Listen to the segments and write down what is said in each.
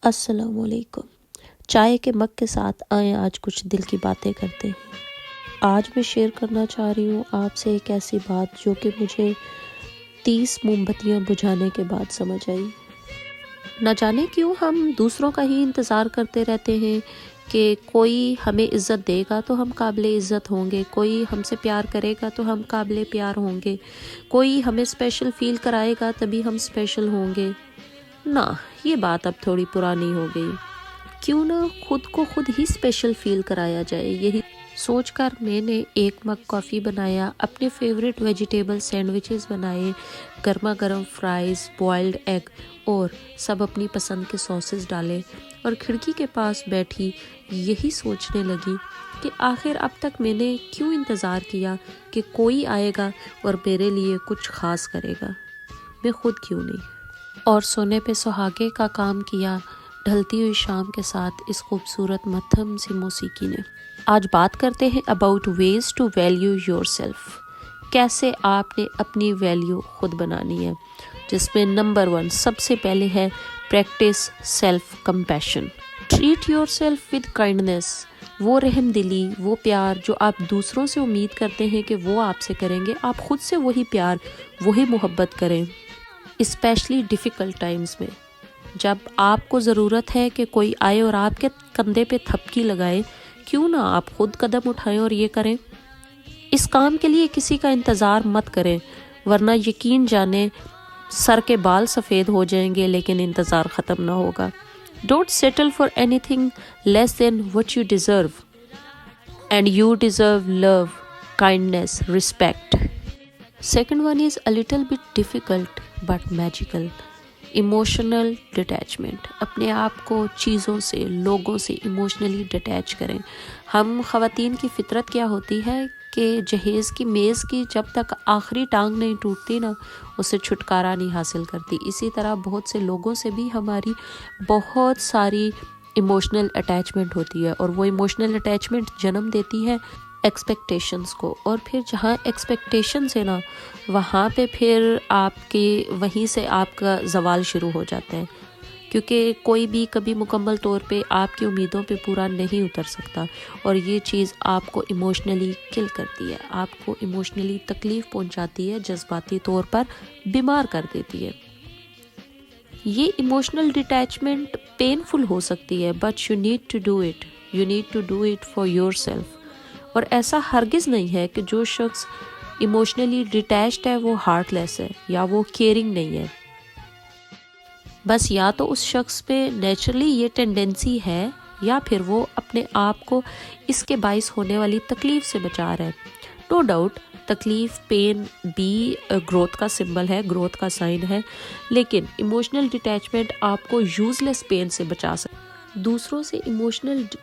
السلام علیکم۔ چائے کے مگ کے ساتھ آئیں آج کچھ دل کی باتیں کرتے ہیں۔ آج میں شیئر کرنا چاہ رہی ہوں آپ سے ایک ایسی بات جو کہ مجھے 30 موم بتیاں بجھانے کے بعد سمجھ آئی۔ نہ جانے کیوں ہم دوسروں کا ہی انتظار کرتے رہتے ہیں کہ کوئی ہمیں عزت دے گا تو ہم قابل عزت ہوں گے، کوئی ہم سے پیار کرے گا تو ہم قابل پیار ہوں گے، کوئی ہمیں اسپیشل فیل کرائے گا تبھی ہم اسپیشل ہوں گے۔ نہ، یہ بات اب تھوڑی پرانی ہو گئی۔ کیوں نہ خود کو خود ہی اسپیشل فیل کرایا جائے۔ یہی سوچ کر میں نے ایک مگ کافی بنایا، اپنے فیوریٹ ویجیٹیبل سینڈوچز بنائے، گرما گرم فرائز، بوائلڈ ایگ اور سب اپنی پسند کے سوسز ڈالے اور کھڑکی کے پاس بیٹھی یہی سوچنے لگی کہ آخر اب تک میں نے کیوں انتظار کیا کہ کوئی آئے گا اور میرے لیے کچھ خاص کرے گا، میں خود کیوں نہیں۔ اور سونے پہ سہاگے کا کام کیا ڈھلتی ہوئی شام کے ساتھ اس خوبصورت مدھم سی موسیقی نے۔ آج بات کرتے ہیں about ways to value yourself, کیسے آپ نے اپنی ویلیو خود بنانی ہے، جس میں نمبر 1 سب سے پہلے ہے practice self compassion. Treat yourself with kindness, وہ رحم دلی، وہ پیار جو آپ دوسروں سے امید کرتے ہیں کہ وہ آپ سے کریں گے، آپ خود سے وہی پیار وہی محبت کریں۔ اسپیشلی ڈیفیکلٹ ٹائمز میں جب آپ کو ضرورت ہے کہ کوئی آئے اور آپ کے کندھے پہ تھپکی لگائے، کیوں نہ آپ خود قدم اٹھائیں اور یہ کریں۔ اس کام کے لیے کسی کا انتظار مت کریں، ورنہ یقین جانیں سر کے بال سفید ہو جائیں گے لیکن انتظار ختم نہ ہوگا۔ Don't settle for anything less than what you deserve, and you deserve love, kindness, respect. Second one is a little bit difficult but magical, emotional detachment. اپنے آپ کو چیزوں سے، لوگوں سے ایموشنلی ڈٹیچ کریں۔ ہم خواتین کی فطرت کیا ہوتی ہے کہ جہیز کی میز کی جب تک آخری ٹانگ نہیں ٹوٹتی نا، اسے چھٹکارا نہیں حاصل کرتی۔ اسی طرح بہت سے لوگوں سے بھی ہماری بہت ساری ایموشنل اٹیچمنٹ ہوتی ہے، اور وہ ایموشنل اٹیچمنٹ جنم دیتی ہے ایکسپیکٹیشنز کو، اور پھر جہاں ایکسپیکٹیشنز ہے نا، وہاں پہ پھر آپ کے وہیں سے آپ کا زوال شروع ہو جاتا ہے، کیونکہ کوئی بھی کبھی مکمل طور پہ آپ کی امیدوں پہ پورا نہیں اتر سکتا، اور یہ چیز آپ کو ایموشنلی کل کرتی ہے، آپ کو ایموشنلی تکلیف پہنچاتی ہے، جذباتی طور پر بیمار کر دیتی ہے۔ یہ ایموشنل ڈٹیچمنٹ پینفل ہو سکتی ہے، but you need to do it, you need to do it for yourself. اور ایسا ہرگز نہیں ہے کہ جو شخص ایموشنلی ڈیٹیچڈ ہے وہ ہارٹ لیس ہے یا وہ کیئرنگ نہیں ہے۔ بس یا تو اس شخص پہ نیچرلی یہ ٹینڈنسی ہے، یا پھر وہ اپنے آپ کو اس کے باعث ہونے والی تکلیف سے بچا رہا ہے۔ نو ڈاؤٹ تکلیف، پین بھی گروتھ کا سمبل ہے، گروتھ کا سائن ہے، لیکن ایموشنل ڈیٹیچمنٹ آپ کو یوز لیس پین سے بچا سکتا ہے۔ دوسروں سے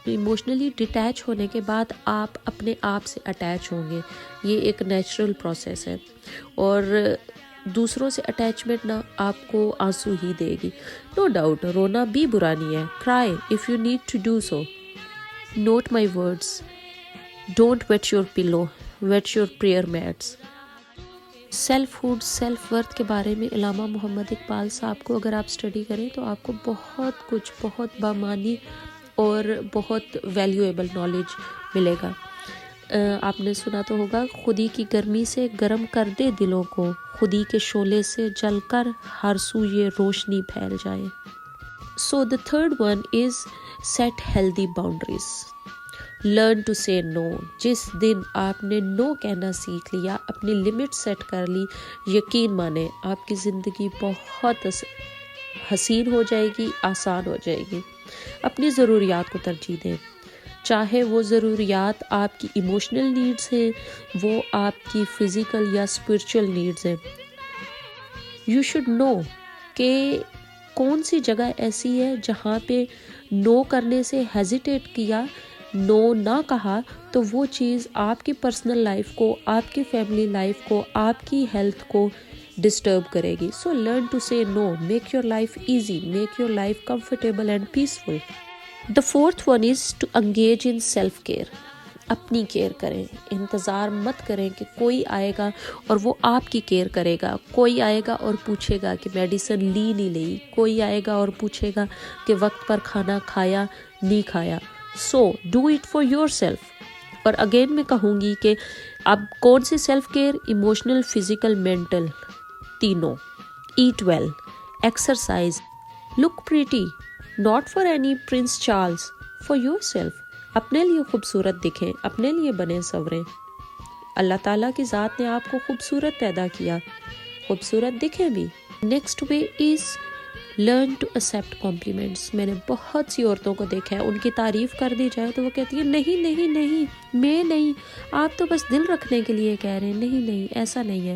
ایموشنلی ڈیٹیچ ہونے کے بعد آپ اپنے آپ سے اٹیچ ہوں گے، یہ ایک نیچرل پروسیس ہے، اور دوسروں سے اٹیچمنٹ نہ آپ کو آنسو ہی دے گی۔ نو ڈاؤٹ رونا بھی برا نہیں ہے، cry if you need to do so. Note my words, don't wet your pillow, wet your prayer mats. Selfhood, self worth کے بارے میں علامہ محمد اقبال صاحب کو اگر آپ اسٹڈی کریں تو آپ کو بہت کچھ، بہت بامانی اور بہت ویلیویبل نالج ملے گا۔ آپ نے سنا تو ہوگا، خودی کی گرمی سے گرم کر دے دلوں کو، خودی کے شعلے سے جل کر ہر سو یہ روشنی پھیل جائے۔ So the third one is set healthy boundaries. Learn to say no. جس دن آپ نے نو کہنا سیکھ لیا، اپنی لمٹ سیٹ کر لی، یقین مانیں آپ کی زندگی بہت حسین ہو جائے گی، آسان ہو جائے گی۔ اپنی ضروریات کو ترجیح دیں، چاہے وہ ضروریات آپ کی ایموشنل نیڈز ہیں، وہ آپ کی فزیکل یا اسپرچل نیڈز ہیں۔ یو شوڈ نو کہ کون سی جگہ ایسی ہے جہاں پہ نو کرنے سے ہیزیٹیٹ کیا، نو نہ کہا، تو وہ چیز آپ کی پرسنل لائف کو، آپ کی فیملی لائف کو، آپ کی ہیلتھ کو ڈسٹرب کرے گی۔ سو learn to say no, make your life easy, make your life comfortable and peaceful. The fourth one is to engage in self care. اپنی کیئر کریں. انتظار مت کریں کہ کوئی آئے گا اور وہ آپ کی کیئر کرے گا. کوئی آئے گا اور پوچھے گا کہ میڈیسن لی نہیں لی. کوئی آئے گا اور پوچھے گا کہ وقت پر کھانا کھایا نہیں کھایا. So do it for yourself. اور اگین میں کہوں گی کہ اب کون سی self care? Emotional, physical, mental, تینوں. Eat well, exercise, look pretty, not for any Prince Charles, for yourself. اپنے لیے خوبصورت دکھیں، اپنے لیے بنیں سنوریں. اللہ تعالیٰ کی ذات نے آپ کو خوبصورت پیدا کیا، خوبصورت دکھیں بھی. Next way is learn to accept compliments. میں نے بہت سی عورتوں کو دیکھا ہے، ان کی تعریف کر دی جائے تو وہ کہتی ہے نہیں نہیں نہیں، میں نہیں، آپ تو بس دل رکھنے کے لیے کہہ رہے ہیں. نہیں نہیں، ایسا نہیں ہے.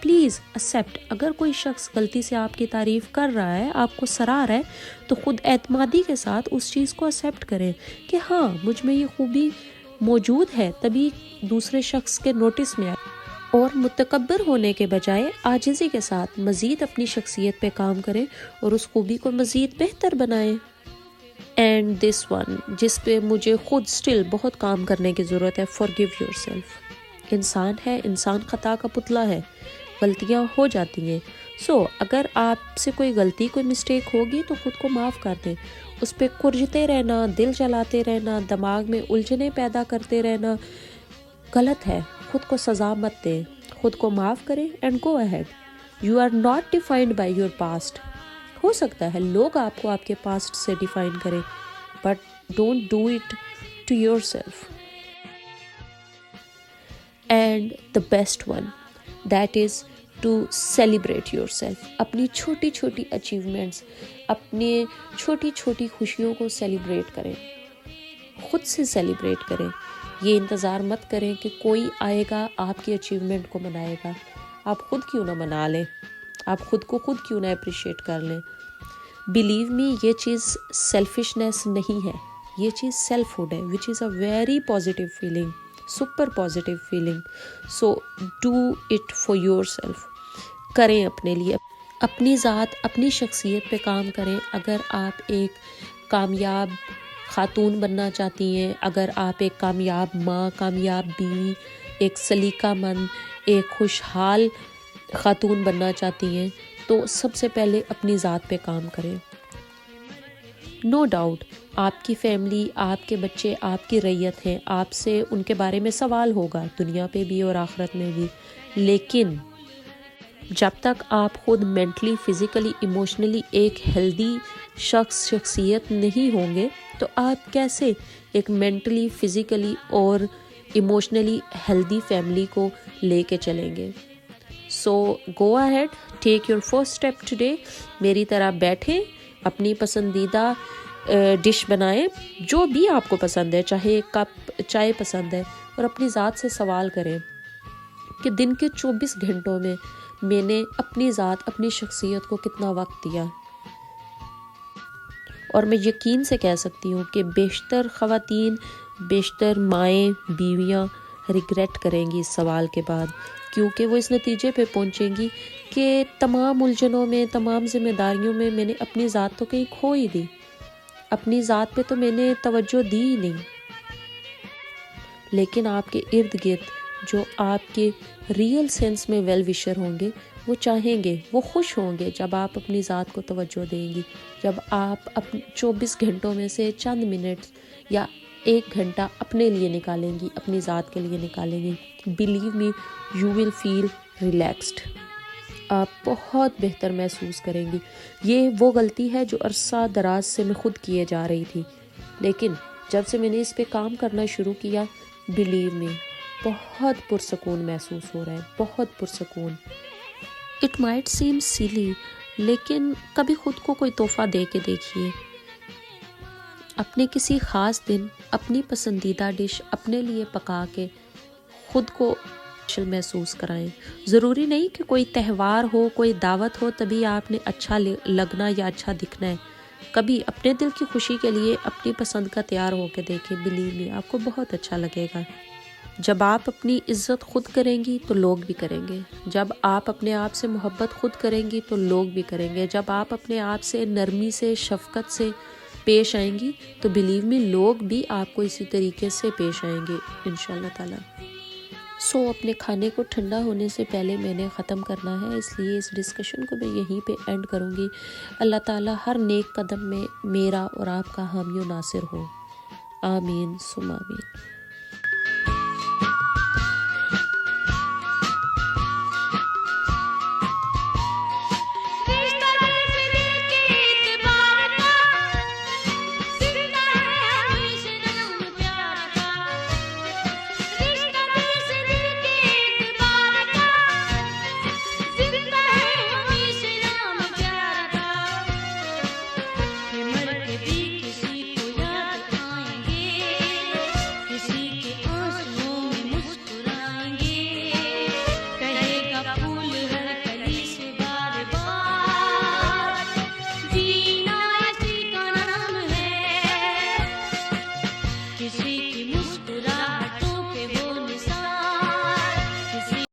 Please accept. اگر کوئی شخص غلطی سے آپ کی تعریف کر رہا ہے، آپ کو سراہ رہا ہے، تو خود اعتمادی کے ساتھ اس چیز کو ایکسیپٹ کریں کہ ہاں مجھ میں یہ خوبی موجود ہے، تبھی دوسرے شخص کے نوٹس میں آئے. اور متکبر ہونے کے بجائے عاجزی کے ساتھ مزید اپنی شخصیت پہ کام کریں اور اس خوبی کو مزید بہتر بنائیں. اینڈ دس ون، جس پہ مجھے خود اسٹل بہت کام کرنے کی ضرورت ہے، forgive yourself. انسان ہے، انسان خطا کا پتلا ہے، غلطیاں ہو جاتی ہیں. سو اگر آپ سے کوئی غلطی، کوئی مسٹیک ہوگی تو خود کو معاف کر دیں. اس پہ کرجتے رہنا، دل جلاتے رہنا، دماغ میں الجھنیں پیدا کرتے رہنا غلط ہے. خود کو سزا مت دیں، خود کو معاف کریں and go ahead. You are not defined by your past. ہو سکتا ہے لوگ آپ کو آپ کے پاسٹ سے ڈیفائن کریں، but don't do it to yourself. And the best one, that is to celebrate yourself. اپنی چھوٹی چھوٹی اچیومنٹس، اپنے چھوٹی چھوٹی خوشیوں کو سیلیبریٹ کریں، خود سے سیلیبریٹ کریں. یہ انتظار مت کریں کہ کوئی آئے گا آپ کی اچیومنٹ کو منائے گا. آپ خود کیوں نہ منا لیں؟ آپ خود کو خود کیوں نہ اپریشیٹ کر لیں؟ بلیو می، یہ چیز سیلفشنس نہیں ہے، یہ چیز سیلف ہوڈ ہے، which is a very positive feeling, super positive feeling. So do it for yourself. کریں اپنے لیے، اپنی ذات، اپنی شخصیت پہ کام کریں. اگر آپ ایک کامیاب خاتون بننا چاہتی ہیں، اگر آپ ایک کامیاب ماں، کامیاب بیوی، ایک سلیقہ مند، ایک خوشحال خاتون بننا چاہتی ہیں، تو سب سے پہلے اپنی ذات پہ کام کریں. نو ڈاؤٹ آپ کی فیملی، آپ کے بچے آپ کی رعیت ہیں، آپ سے ان کے بارے میں سوال ہوگا، دنیا پہ بھی اور آخرت میں بھی. لیکن جب تک آپ خود مینٹلی، فزیکلی، ایموشنلی ایک ہیلدی شخصیت نہیں ہوں گے تو آپ کیسے ایک مینٹلی، فزیکلی اور ایموشنلی ہیلدی فیملی کو لے کے چلیں گے؟ So go ahead, take your first step today. میری طرح بیٹھیں، اپنی پسندیدہ ڈش بنائیں، جو بھی آپ کو پسند ہے، چاہے ایک کپ چائے پسند ہے، اور اپنی ذات سے سوال کریں کہ دن کے 24 گھنٹوں میں نے اپنی ذات، اپنی شخصیت کو کتنا وقت دیا. اور میں یقین سے کہہ سکتی ہوں کہ بیشتر خواتین، بیشتر مائیں، بیویاں ریگریٹ کریں گی اس سوال کے بعد، کیونکہ وہ اس نتیجے پہ پہنچیں گی کہ تمام الجھنوں میں، تمام ذمہ داریوں میں نے اپنی ذات تو کہیں کھو ہی دی، اپنی ذات پہ تو میں نے توجہ دی ہی نہیں. لیکن آپ کے ارد گرد جو آپ کے ریئل سینس میں ویل وشر ہوں گے، وہ چاہیں گے، وہ خوش ہوں گے جب آپ اپنی ذات کو توجہ دیں گی، جب آپ 24 گھنٹوں میں سے چند منٹ یا 1 گھنٹہ اپنے لیے نکالیں گی، اپنی ذات کے لیے نکالیں گی. Believe me, you will feel relaxed. آپ بہت بہتر محسوس کریں گی. یہ وہ غلطی ہے جو عرصہ دراز سے میں خود کیے جا رہی تھی، لیکن جب سے میں نے اس پہ کام کرنا شروع کیا، بلیو می، بہت پرسکون محسوس ہو رہا ہے، بہت پرسکون. اٹ مائٹ سیم سیلی، لیکن کبھی خود کو کوئی تحفہ دے کے دیکھیے. اپنے کسی خاص دن اپنی پسندیدہ ڈش اپنے لیے پکا کے خود کو محسوس کرائیں. ضروری نہیں کہ کوئی تہوار ہو، کوئی دعوت ہو تبھی آپ نے اچھا لگنا یا اچھا دکھنا ہے. کبھی اپنے دل کی خوشی کے لیے اپنی پسند کا تیار ہو کے دیکھیں. بلیو می، آپ کو بہت اچھا لگے گا. جب آپ اپنی عزت خود کریں گی تو لوگ بھی کریں گے. جب آپ اپنے آپ سے محبت خود کریں گی تو لوگ بھی کریں گے. جب آپ اپنے آپ سے نرمی سے، شفقت سے پیش آئیں گی تو بلیو می لوگ بھی آپ کو اسی طریقے سے پیش آئیں گے انشاءاللہ تعالیٰ۔ اپنے کھانے کو ٹھنڈا ہونے سے پہلے میں نے ختم کرنا ہے، اس لیے اس ڈسکشن کو میں یہیں پہ اینڈ کروں گی۔ اللہ تعالیٰ ہر نیک قدم میں میرا اور آپ کا حامی و ناصر ہو، آمین ثم آمین۔